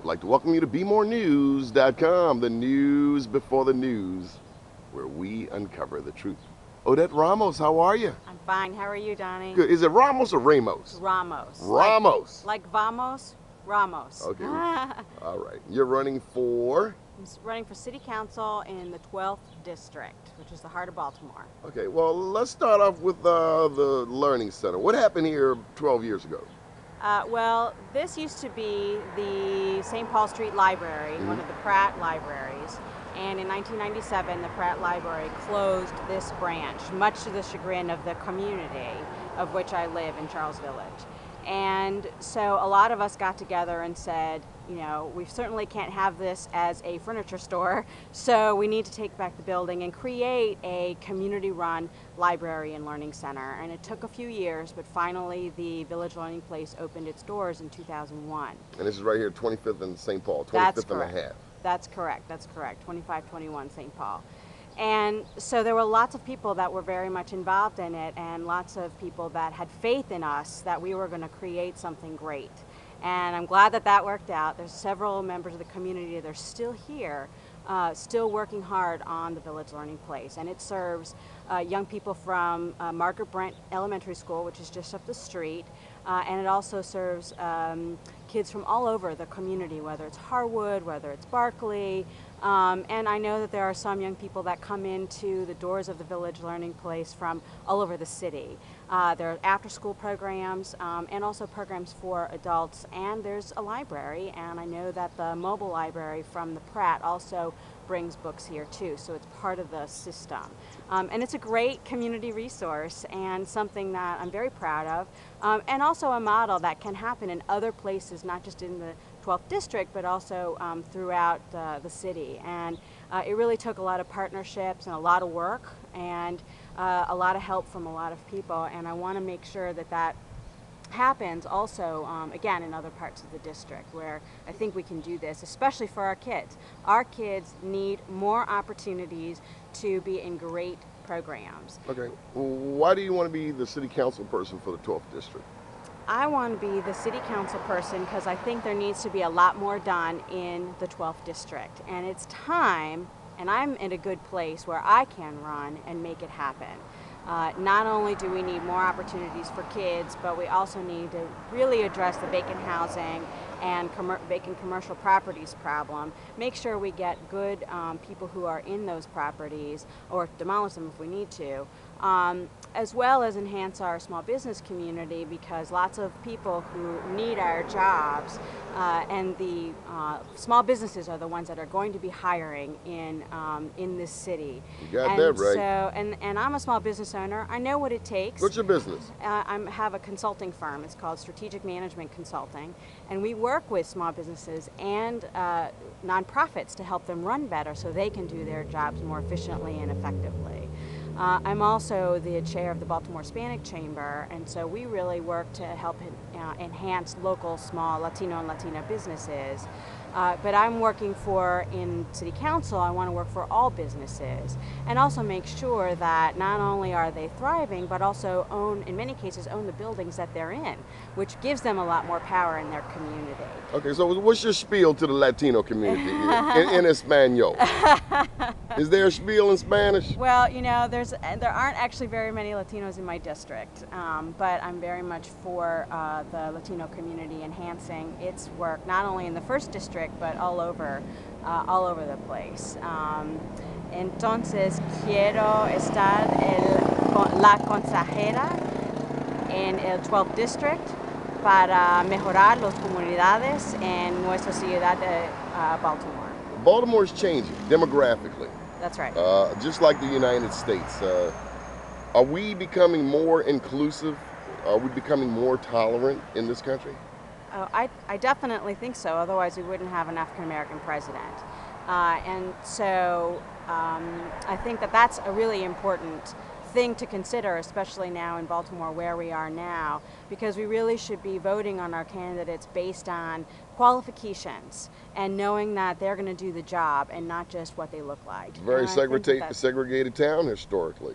I'd like to welcome you to BeMoreNews.com, the news before the news, where we uncover the truth. Odette Ramos, how are you? I'm fine. How are you, Donnie? Good. Is it Ramos or Ramos? Ramos. Ramos. Like vamos, Ramos. Okay. All right. You're running for? I'm running for city council in the 12th district, which is the heart of Baltimore. Okay. Well, let's start off with the Learning Center. What happened here 12 years ago? Well, this used to be the St. Paul Street Library, one of the Pratt libraries. And in 1997, the Pratt Library closed this branch, much to the chagrin of the community of which I live in Charles Village. And so a lot of us got together and said, you know, we certainly can't have this as a furniture store, so we need to take back the building and create a community-run library and learning center. And it took a few years, but finally the Village Learning Place opened its doors in 2001. And this is right here, 25th and St. Paul, 25th That's and a correct. half. That's correct, 2521 St. Paul. And so there were lots of people that were very much involved in it, and lots of people that had faith in us that we were going to create something great. And I'm glad that that worked out. There's several members of the community that are still here, still working hard on the Village Learning Place. And it serves young people from Margaret Brent Elementary School, which is just up the street. And it also serves kids from all over the community, whether it's Harwood, whether it's Berkeley. And I know that there are some young people that come into the doors of the Village Learning Place from all over the city. There are after-school programs and also programs for adults, and there's a library, and I know that the mobile library from the Pratt also brings books here too, so it's part of the system. And it's a great community resource and something that I'm very proud of, and also a model that can happen in other places, not just in the 12th district, but also throughout the city. And it really took a lot of partnerships and a lot of work and a lot of help from a lot of people, and I want to make sure that that happens also, again, in other parts of the district where I think we can do this, especially for our kids. Our kids need more opportunities to be in great programs. Okay. Why do you want to be the city council person for the 12th district? I want to be the city council person because I think there needs to be a lot more done in the 12th district. And it's time, and I'm in a good place where I can run and make it happen. Not only do we need more opportunities for kids, but we also need to really address the vacant housing and vacant commercial properties problem. Make sure we get good people who are in those properties, or demolish them if we need to, as well as enhance our small business community, because lots of people who need our jobs and the small businesses are the ones that are going to be hiring in this city. You got that right. So, and I'm a small business owner. I know what it takes. What's your business? I have a consulting firm. It's called Strategic Management Consulting, and we work with small businesses and nonprofits to help them run better so they can do their jobs more efficiently and effectively. I'm also the chair of the Baltimore Hispanic Chamber, and so we really work to help enhance local small Latino and Latina businesses. But I'm working in City Council, I want to work for all businesses and also make sure that not only are they thriving, but also in many cases, own the buildings that they're in, which gives them a lot more power in their community. Okay, so what's your spiel to the Latino community in Espanol? Is there a spiel in Spanish? Well, you know, there aren't actually very many Latinos in my district, but I'm very much for the Latino community enhancing its work, not only in the first district, but all over the place. Entonces quiero estar la consejera en el 12th district para mejorar las comunidades en nuestra ciudad de Baltimore. Baltimore's changing demographically. That's right. Just like the United States. Are we becoming more inclusive? Are we becoming more tolerant in this country? Oh, I definitely think so, otherwise we wouldn't have an African-American president. And so I think that that's a really important thing to consider, especially now in Baltimore where we are now, because we really should be voting on our candidates based on qualifications and knowing that they're going to do the job and not just what they look like. Very segregated town historically.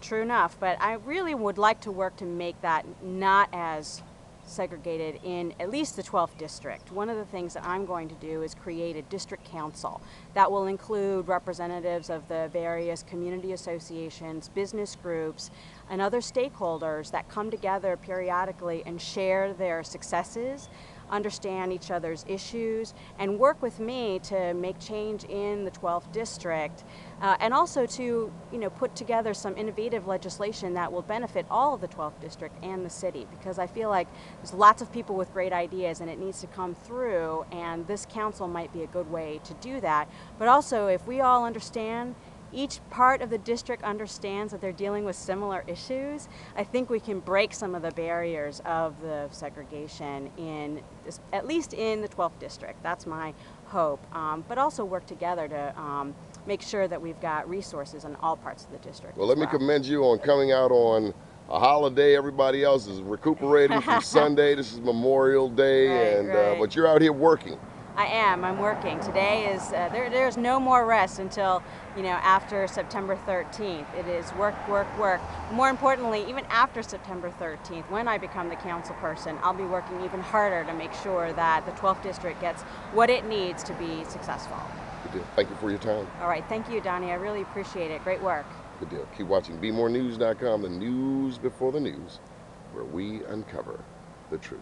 True enough, but I really would like to work to make that not as segregated in at least the 12th district. One of the things that I'm going to do is create a district council that will include representatives of the various community associations, business groups, and other stakeholders that come together periodically and share their successes, understand each other's issues, and work with me to make change in the 12th district, and also to put together some innovative legislation that will benefit all of the 12th district and the city, because I feel like there's lots of people with great ideas and it needs to come through, and this council might be a good way to do that. But also, if we all understand, each part of the district understands that they're dealing with similar issues, I think we can break some of the barriers of the segregation in this, at least in the 12th district. That's my hope. But also work together to make sure that we've got resources in all parts of the district. Well, let me commend you on coming out on a holiday. Everybody else is recuperating from Sunday. This is Memorial Day, right. But you're out here working. I am. I'm working. Today is there's no more rest until after September 13th. It is work, work, work. More importantly, even after September 13th, when I become the council person, I'll be working even harder to make sure that the 12th district gets what it needs to be successful. Good deal. Thank you for your time. All right. Thank you, Donnie. I really appreciate it. Great work. Good deal. Keep watching BeMoreNews.com, the news before the news, where we uncover the truth.